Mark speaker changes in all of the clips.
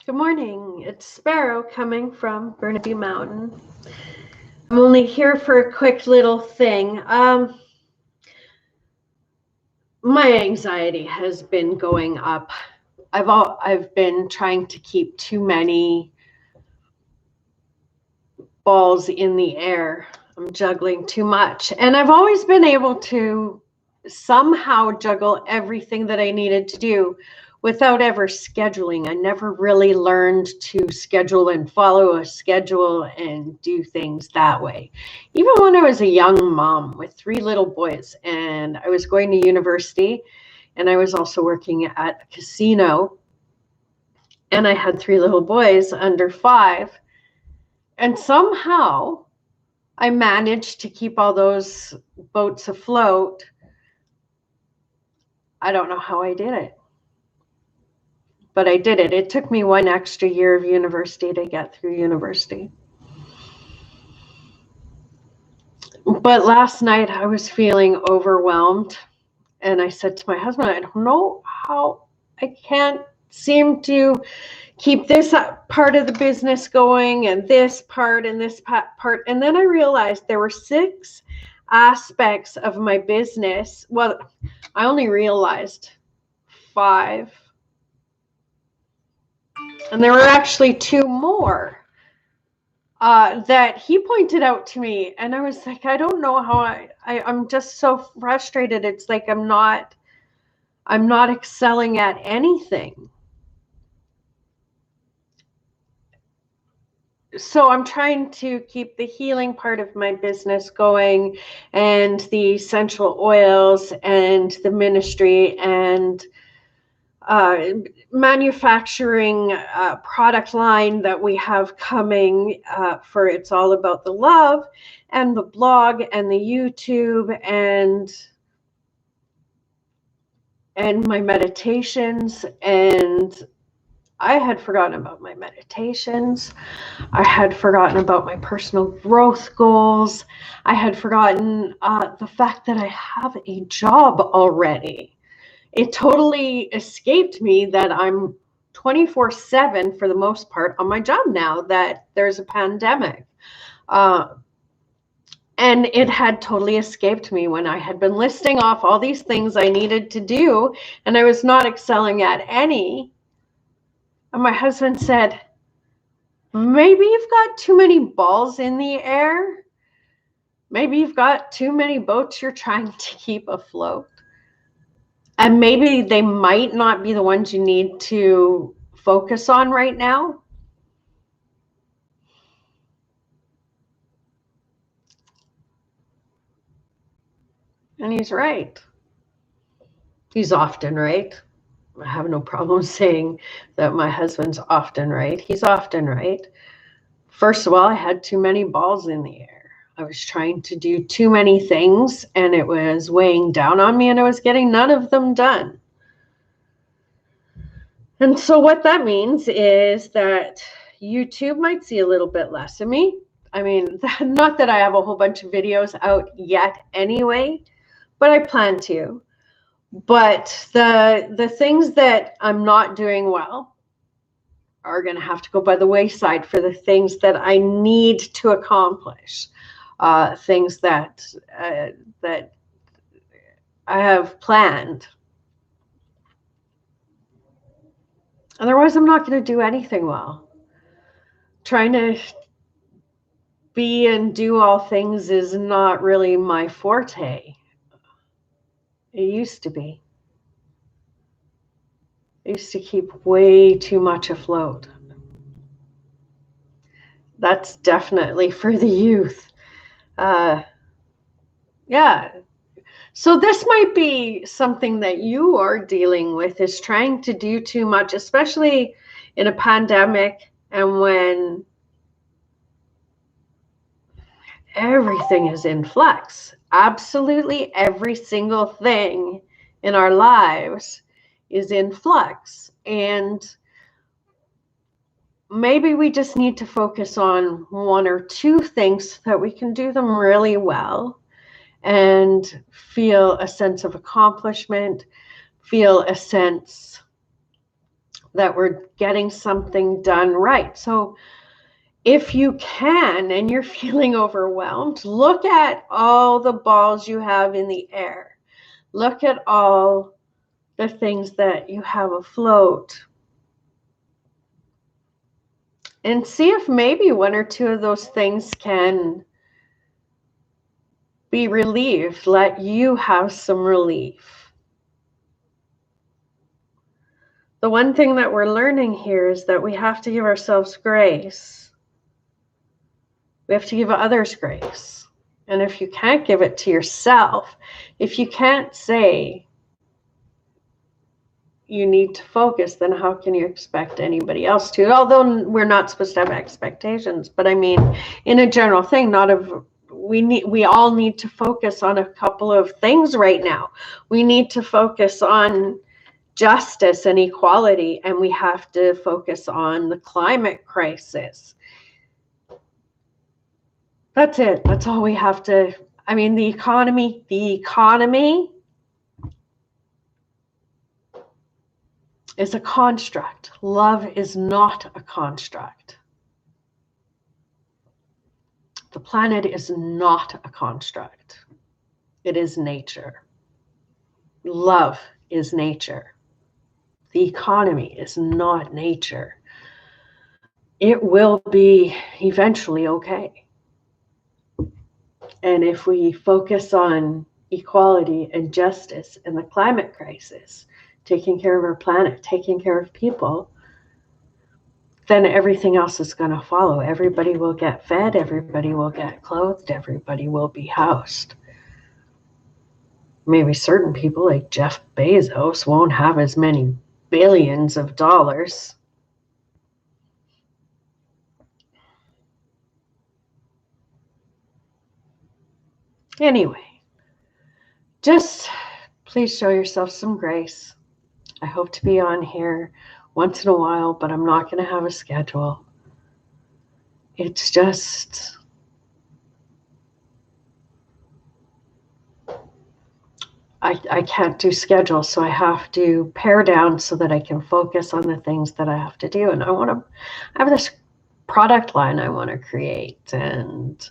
Speaker 1: Good morning. It's Sparrow coming from Burnaby Mountain. I'm only here for a quick little thing. My anxiety has been going up. I've been trying to keep too many balls in the air. I'm juggling too much, and I've always been able to somehow juggle everything that I needed to do without ever scheduling. I never really learned to schedule and follow a schedule and do things that way. Even when I was a young mom with 3 little boys and I was going to university and I was also working at a casino and I had 3 little boys under 5, and somehow I managed to keep all those boats afloat. I don't know how I did it, but I did it. It took me 1 extra year of university to get through university. But last night I was feeling overwhelmed, and I said to my husband, I don't know how I can't seem to keep this part of the business going and this part and this part. And then I realized there were 6 aspects of my business. Well, I only realized 5. And there were actually 2 more that he pointed out to me. And I was like, I don't know how I'm just so frustrated. It's like I'm not excelling at anything. So I'm trying to keep the healing part of my business going, and the essential oils and the ministry and manufacturing product line that we have coming for It's All About the Love, and the blog and the YouTube and my meditations. And I had forgotten about my meditations. I had forgotten about my personal growth goals. I had forgotten the fact that I have a job already. It totally escaped me that I'm 24/7 for the most part on my job now that there's a pandemic. And it had totally escaped me when I had been listing off all these things I needed to do, and I was not excelling at any. And my husband said, maybe you've got too many balls in the air. Maybe you've got too many boats you're trying to keep afloat. And maybe they might not be the ones you need to focus on right now. And he's right. He's often right. I have no problem saying that my husband's often right. He's often right. First of all, I had too many balls in the air. I was trying to do too many things, and it was weighing down on me, and I was getting none of them done. And so what that means is that YouTube might see a little bit less of me. I mean, not that I have a whole bunch of videos out yet anyway, but I plan to. But the things that I'm not doing well are going to have to go by the wayside for the things that I need to accomplish, things that I have planned. Otherwise, I'm not going to do anything well. Trying to be and do all things is not really my forte. It used to be. I used to keep way too much afloat. That's definitely for the youth. Yeah. So this might be something that you are dealing with, is trying to do too much, especially in a pandemic and when everything is in flux. Absolutely every single thing in our lives is in flux. And maybe we just need to focus on 1 or 2 things so that we can do them really well and feel a sense of accomplishment, feel a sense that we're getting something done right. So if you can and you're feeling overwhelmed, look at all the balls you have in the air. Look at all the things that you have afloat. And see if maybe one or two of those things can be relieved. Let you have some relief. The one thing that we're learning here is that we have to give ourselves grace. We have to give others grace. And if you can't give it to yourself, if you can't say you need to focus, then how can you expect anybody else to? Although we're not supposed to have expectations, but I mean, in a general thing, we all need to focus on a couple of things right now. We need to focus on justice and equality, and we have to focus on the climate crisis. That's it. That's all we have to. I mean, the economy is a construct. Love is not a construct. The planet is not a construct. It is nature. Love is nature. The economy is not nature. It will be eventually okay. And if we focus on equality and justice and the climate crisis, taking care of our planet, taking care of people, then everything else is going to follow. Everybody will get fed, everybody will get clothed, everybody will be housed. Maybe certain people like Jeff Bezos won't have as many billions of dollars. Anyway, just please show yourself some grace. I hope to be on here once in a while, but I'm not going to have a schedule. It's just, I can't do schedules, so I have to pare down so that I can focus on the things that I have to do. And I have this product line I want to create, and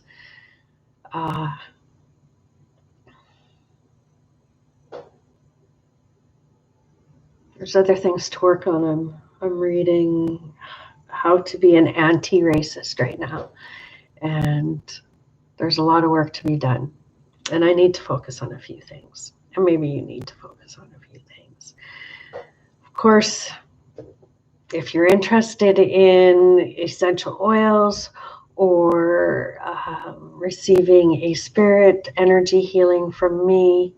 Speaker 1: there's other things to work on. I'm reading how to be an anti-racist right now, and there's a lot of work to be done, and I need to focus on a few things, and maybe you need to focus on a few things. Of course, if you're interested in essential oils or receiving a spirit energy healing from me,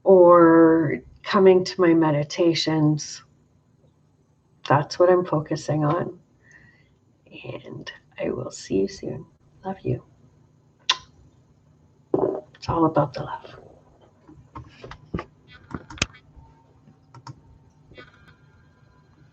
Speaker 1: or coming to my meditations, that's what I'm focusing on. And I will see you soon. Love you. It's all about the love.